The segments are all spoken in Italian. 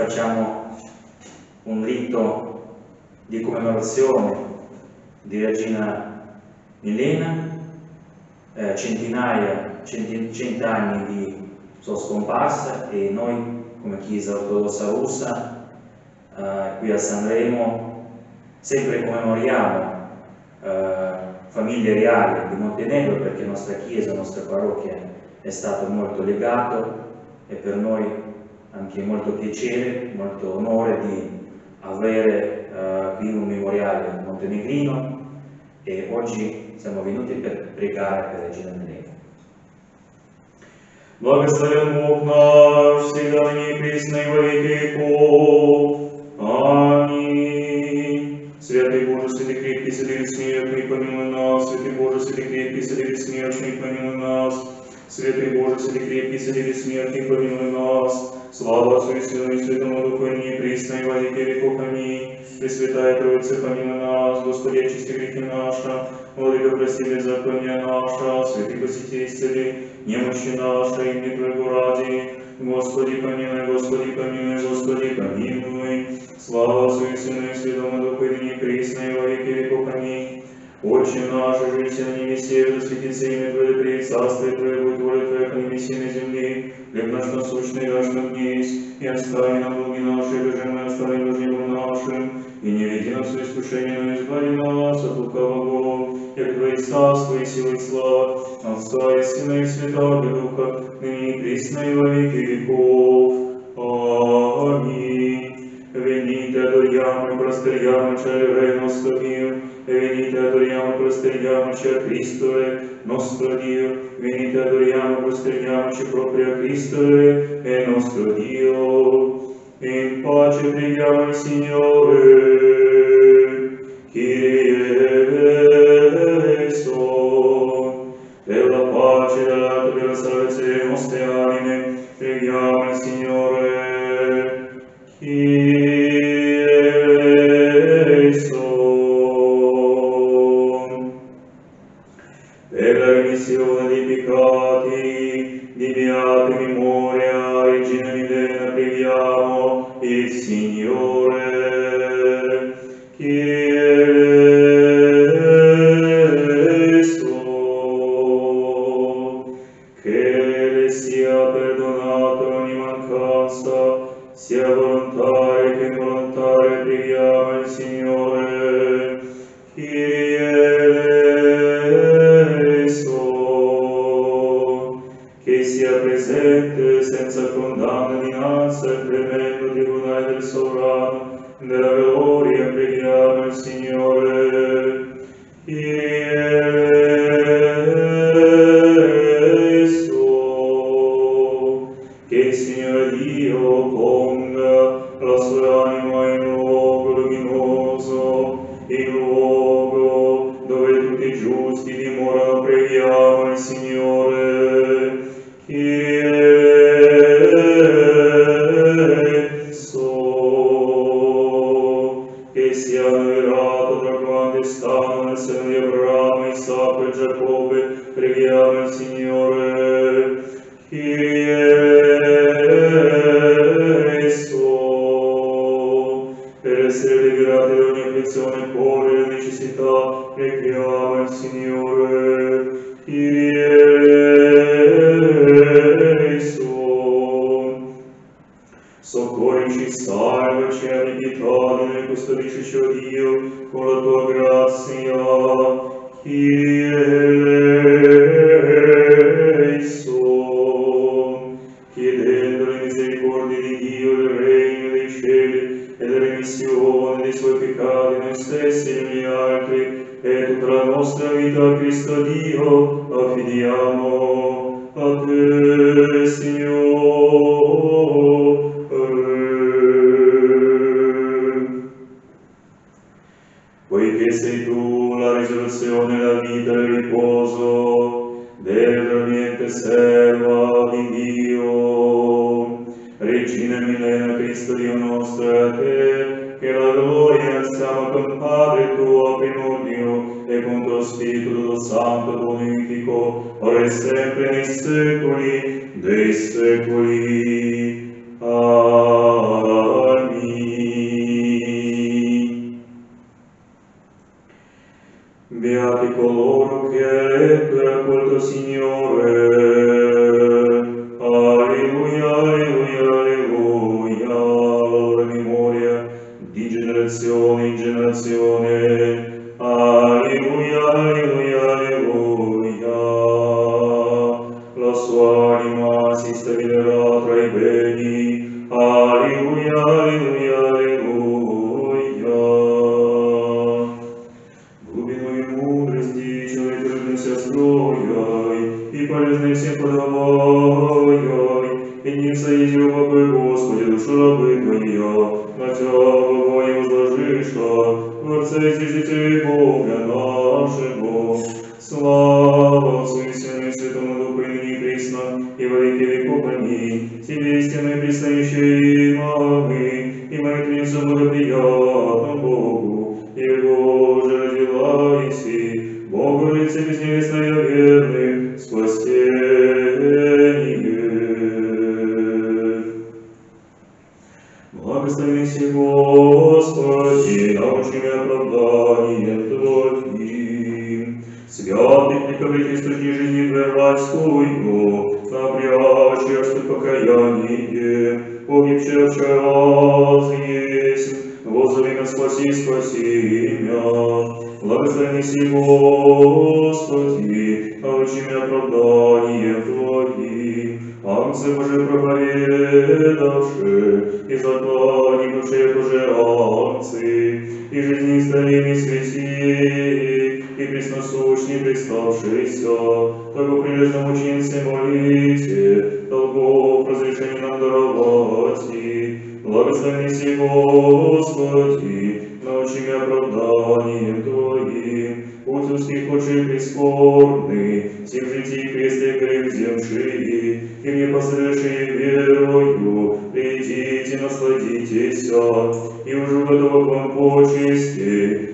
facciamo un rito di commemorazione di Regina Milena, cent'anni di sua scomparsa, e noi come Chiesa Ortodossa Russa qui a Sanremo sempre commemoriamo famiglie reali di Montenegro, perché la nostra Chiesa, la nostra parrocchia è stato molto legato, e per noi anche molto piacere, molto onore di avere qui un memoriale montenegrino, e oggi siamo venuti per pregare per Regina Milena. Благословен Бог наш, всегда ныне и присно и во веки веков. Аминь. Святый Боже, святый крепкий, святый бессмертный, помилуй нас. Святый Боже, святый крепкий, святый бессмертный, помилуй нас. Святый Боже, святый крепкий, святый бессмертный, помилуй нас. Слава Отцу и Сыну и Святому Духу, и ныне и присно и во веки веков. Аминь. Пресвятая Троица, помилуй нас. Господи, очисти грехи наши. Владыка, прости беззакония наша. Святый посети, исцели немощи наши, имени Твоего ради. Господи, помилуй, Господи, помилуй, Господи, помилуй. Слава Отцу и Сыну и Святому Духу, и ныне и присно и во веки веков. Аминь. Отче наш, живущий на небесе, да светится имя Твое, да придет царствие Твое, будет воля Твоя, как на небесе и на земле. Хлеб наш насущный дашь нам днесь, и остави нам долги наши, и же мы оставим должникам нашим. И не веди нас в искушение, но избави нас от лукавого. Як Твое царство и сила и слава, Отца и Сына и Святого Духа, ныне и присно и во веки веков. Аминь. Venite adoriamo e prosterniamoci al Re nostro Dio, e venite adoriamo e prosterniamoci a Cristo nostro Dio, venite adoriamo e prosterniamoci proprio a Cristo nostro Dio. In pace preghiamo il Signore. Kyrie eleison. Per la pace e per la salvezza delle nostre anime preghiamo il Signore. Kyrie eleison. Per la remissione dei peccati, di beata memoria, Regina Milena, preghiamo il Signore. Kyrie eleison. Che le sia perdonato ogni mancanza, sia volontaria che involontaria, preghiamo il Signore. Kyrie eleison. Che sia presente senza condanna dinanzi al tremendo tribunale del sovrano della gloria, preghiamo il Signore. Kyrie eleison. Che il Signore Dio ponga la sua anima in un luogo luminoso, in luogo dove tutti i giusti dimorano, preghiamo il Signore. Kyrie eleison. Che sia annoverato tra quanti stanno nel seno di Abramo, Isacco e Giacobbe, preghiamo il Signore. Kyrie eleison. Per essere liberati da ogni afflizione, cuore e necessità, preghiamo il Signore. Kyrie eleison. Soccorrici, salvaci, abbi pietà, e custodisci, o Dio, con la tua grazia. Kyrie eleison. Chiedendo le misericordie di Dio, il regno dei cieli e la remissione dei suoi peccati, noi stessi e gli altri, e tutta la nostra vita a Cristo Dio affidiamo a te, Signore. Poiché sei tu la risoluzione, la vita e il riposo dell'ormiente serva di Dio, Regina Milena, Cristo Dio nostro, e a te che la gloria alziamo con Padre tuo a primordio e con tuo Spirito tutto Santo, bonifico, ora e sempre nei secoli dei secoli. Amen. Beati coloro che per accolto Signore. Alleluia, alleluia, alleluia. La loro memoria di generazione in generazione. Alleluia, alleluia, alleluia. La sua anima si stabilirà tra i beni. Alleluia, alleluia, alleluia. Глубиной мудрости человек родился строяй, и полезный всем подавай, и не соеди упокой, Господи, душу рабы Твоя, на Тебя бывай возложишь, Творца и Стяжителей Бога нашего. Слава Отцу и Сыну и Святому Духу, и ныне и присно, и во веки веков. Аминь. Тебе истинно предстоящие имамы, и молитвенницу благоприятным Богу, и Боже родила Иси, Богородица безневестная верных, спасение. Благослови си, Господи, научи меня оправданием Твоим. Святый прикрыть источник жизни вервальскую, напрячь яростное покаяние, погибшее в час есть, воззови меня, спаси, спаси меня. Благослови си, Господи, научи меня оправданием Твоим. Ангцы Божий проповедавши, и закланившие Божие ангцы, и жизни старыми святи, и пресносущни представшиеся, того прилежно мученицы молите, долгов разрешение нам даровати. Благослови си, Господи, научи меня оправданием Твоим. Путь узких очей прискорбный, всех житий кресте грех земшие, и мне последующие верою, придите, насладитесь, и уже готова к вам почести,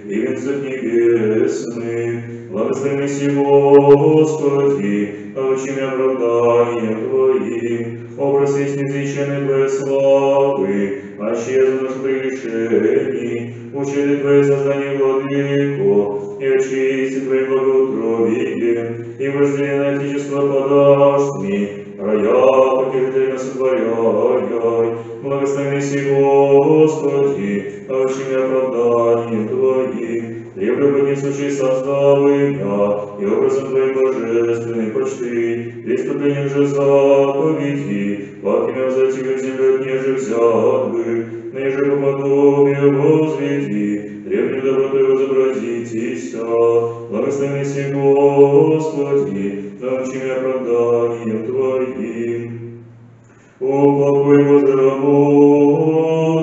и венцов небесный. Благослови си, Господи, научи меня оправданием Твоим. Образ есть неизреченной Твоей славы, исчезну наш прегрешений, учили Твое создание, Владыко, и очисти Твоим благоутробием, и воздели на Отечество подашь мне, рая покидательно сотворяй. Благослови си, Господи, научи меня оправданием Твоим. Требуй несущий составы меня, и образом Твоим божественной почты, преступлением же заповеди, паки меня взойти в землю, неже взят бы, неже по подобию возведи, древнюю доброту возобразитесь. Благослови си, Господи, научи меня оправданием Твоим. Упокой, Боже, рабу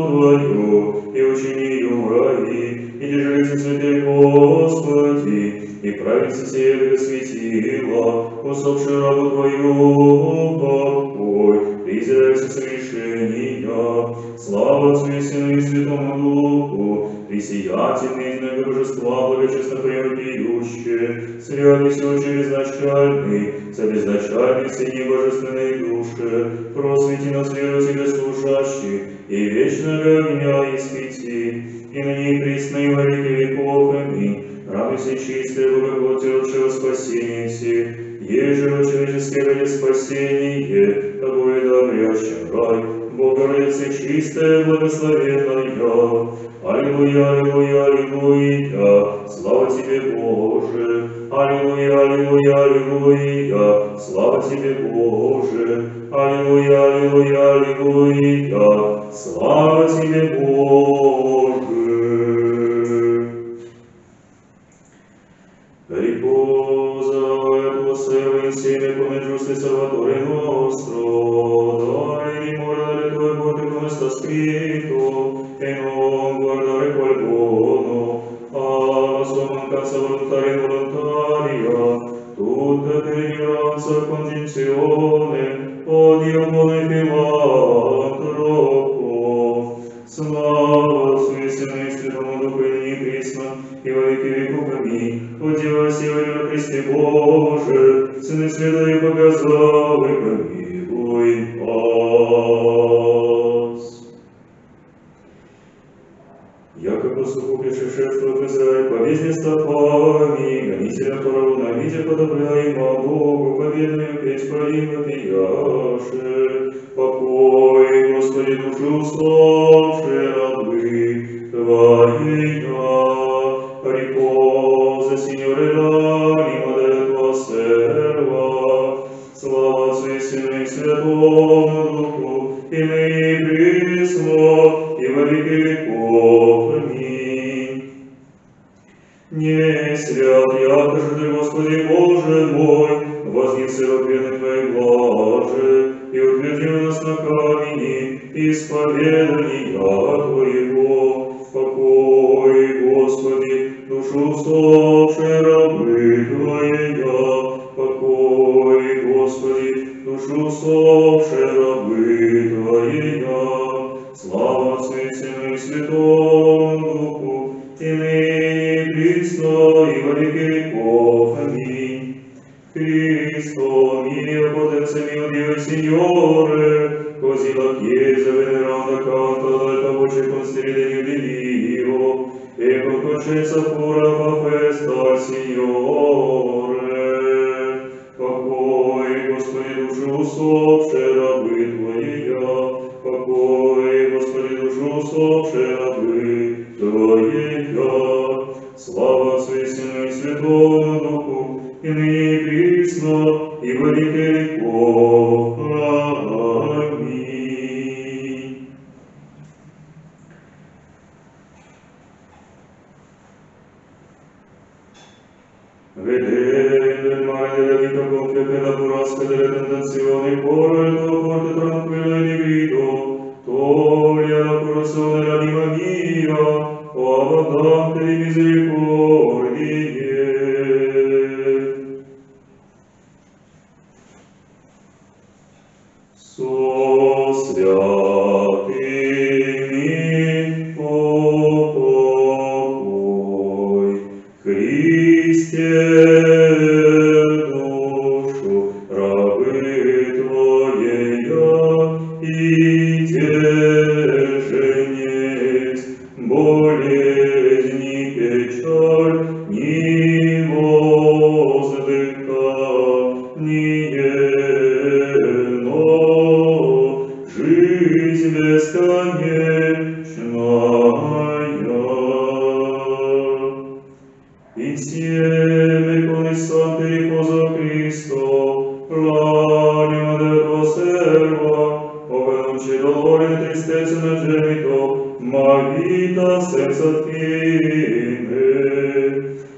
Твою, и учини ее в раи, и держись святей, Господи, и праведница сия Тебя светила, усопшую рабу Твою покой, презирайся согрешения. Слава Отцу и Сыну и Святому Духу, пресиятельный из многого божества, благочестно преопиющее, святый всеочий безначальный, собезначальный среди божественной души, просвети нас веру Тебе служащих, и вечного огня испети, и ныне и присно и во веки веков. Аминь. Радуйся, чистая, благоплотившего спасение всех, еже во человеческое ради спасение, тобой добрящим рай, Богородица чистая, благословенная. Аллилуйя, аллилуйя, аллилуйя, слава Тебе, Боже. Аллилуйя, аллилуйя, аллилуйя, слава Тебе, Боже. Аллилуйя, аллилуйя, аллилуйя, слава Тебе, Боже. Riposa et osserva insieme come giusto e Salvatore nostro, dai dimora delle Tue bontà come sta scritto, e non guardare quel buono, alla sua mancanza volontaria e involontaria, tutta per ignoranza e congiunzione, o Dio buono e filantropo. Слава Отцу и Сыну и Святому Духу, и ныне и присно, и во веки веков. Аминь. О Дева сила и во Христе Боже, Сыны света и богославы, помилуй нас. Яко по суху путешествует Израиль по бездне стопами, гонителя порву на виде подобляемо Богу, победную петь проим вопияше. Покой, Господи, душу уставшие рабы Твоя, репоза, Синьоре, l'anima de tua serva. Слава Отцу и Сыну и Святому Духу, и ныне и присно, и во веки веков. Аминь. Не свят, яко же Ты, Господи Боже мой, вознеси руками Твои блаже, и утверди нас на камени исповедания Твоего. Покой, Господи, душу уставшей рабы Твоя. Покой, Господи, душу уставшей рабы Твоя. Слава Отцу и Сыну и Святому Духу, и ныне и присно, и во веки веков. Аминь. Cristo mio potenza mio Dio e Signore, così la Chiesa veneranda canta dalla voce con stridere di Dio, e con coscienza pura fa festa al Signore. Покой, Господи, душу усопшей рабы Твоя, покой, Господи, душу усопшей рабы Твоя. Слава Отцу и Сыну и Святому Духу, и ныне и присно, и во веки веков. Аминь. Vedendo il mare della vita compie per la burrasca delle tentazioni, corre il tuo forte tranquillo e divido, togli alla corruzione l'anima mia, o abbondante di misericordie. Святыми покой, Христе душу рабы Твоя, и те же несть болезнь и печаль, ни воздыха, ни жизнь бесконечная. Insieme con i santi riposa Cristo, l'anima del tuo servo, ove non c'è dolore né tristezza né gemito, ma vita senza fine.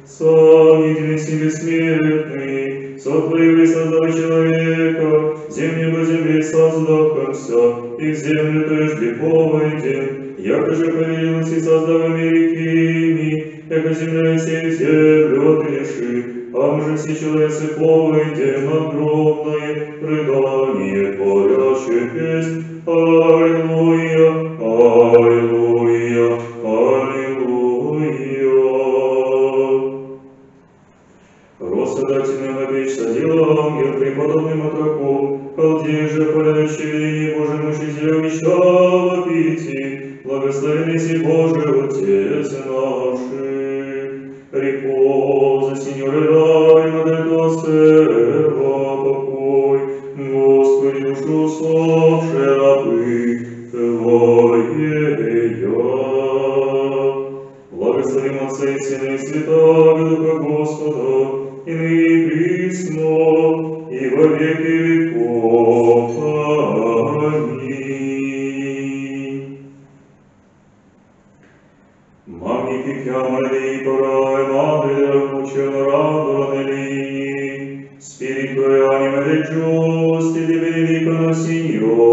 Сам единственный бессмертный, сотворил и создал человека, землю по земле создавшимся, и в землю прежде повойдем, яко же повелел и создав Америки, яко земля и сей землю отреши, а мы же все человецы повойдем на гробное предание творящих песнь. Аллилуйя, аллилуйя, аллилуйя. Росодательным обеща дела ангел, преподобным отроку, халдей же полящий веление Божие мучителя вещал пити, благословенный си Божий Отец наших. Репоза, Синьоре, l'anima del tuo servo, покой, Господи, душу усопшей рабы Твоя. Благословим Отца и Сына и Святаго Духа Господа, и ныне и присно, и во веки веков. Аминь. Magnifichiamo Dei Torae, Madre della luce, onorando negli spirito e anime dei giusti, ti benedicono, Signore.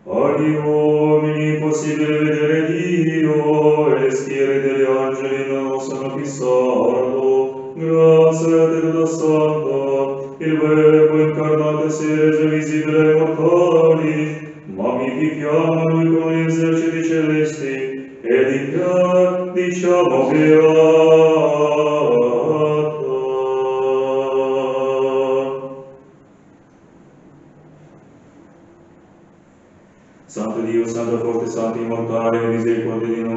Agli uomini possibile vedere Dio, e le schiere degli angeli non osano fissarlo. Grazie a te tutta santa, il Verbo incarnato si è reso visibile ai mortali. Magnifichiamo Lui con gli eserciti celesti, e diciamo beata. Santo Dio, Santo forte, Santo immortale, misericordia di noi.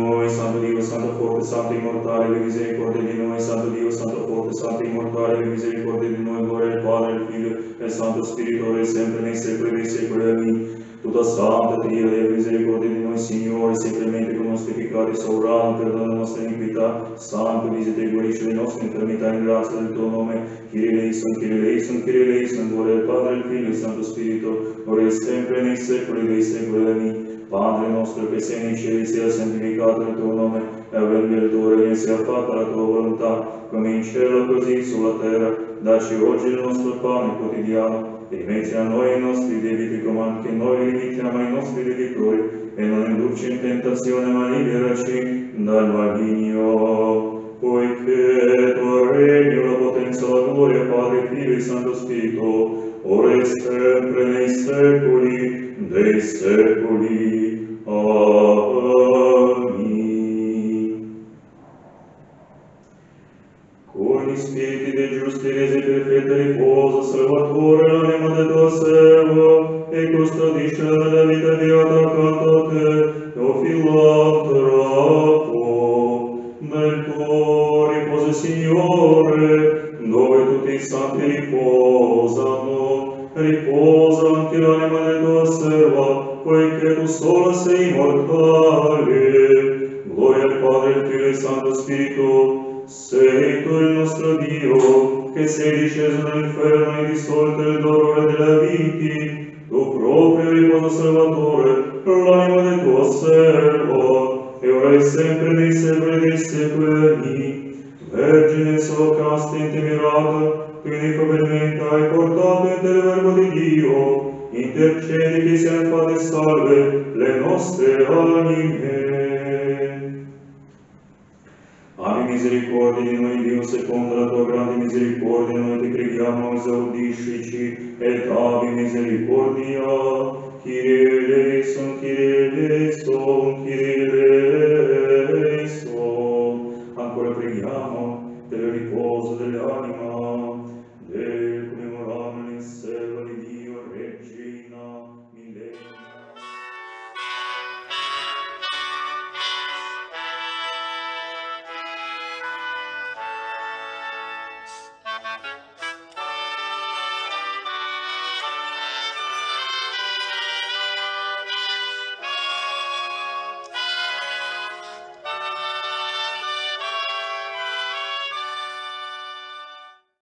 forte, Santo immortale, vi misericordia di noi, Santo Dio, Santo forte, Santo immortale, vi misericordia di noi, gloria al Padre, al Figlio e al Santo Spirito, ora e sempre nei secoli dei secoli. Amin. Tutta santa triade, misericordia di noi, Signore, sei clemente con i nostri peccati, sovrano, perdona le nostre iniquità, Santo, visita e guarisce le nostre infermità in grazia del tuo nome. Kyrie eleison, Kyrie eleison, Kyrie eleison, gloria al Padre, al Figlio e al Santo Spirito, ora e sempre nei secoli dei secoli. Amin. Padre nostro che sei nei cieli, sia santificato il tuo nome, e avvenga il tuo regno, sia fatta la tua volontà, come in cielo così sulla terra. Dacci oggi il nostro pane quotidiano, e rimetti a noi i nostri debiti come anche noi rimettiamo ai nostri debitori, e non indurci in tentazione, ma liberaci dal maligno. Poiché tuo regno, la potenza, la gloria, Padre, Figlio e Santo Spirito, ora e sempre nei secoli dei secoli. Amin. Con gli spiriti dei giusti resi perfetta riposo, Salvatore, l'anima del tuo servo, e custodiscela nella vita beata accanto a te, o filantropo. Nel tuo riposo, Signore, dove tutti i santi riposano, riposa anche l'anima del tuo serva, poiché tu sola sei immortale. Gloria al Padre, al Figlio e al Santo Spirito. Sei tu il nostro Dio, che sei disceso dall'inferno e dissolto il dolore della viti. Tu proprio riposo, Salvatore, l'anima del tuo servo, e ora e sempre nei secoli dei secoli. Vergine solo casta e intemerata, tu inefabilmente hai portato in te il verbo di Dio, intercedi che siano fatte salve le nostre anime. Abbi misericordia di noi, Dio, secondo la tua grande misericordia, noi ti preghiamo, esaudiscici, et abbi misericordia. Kyrie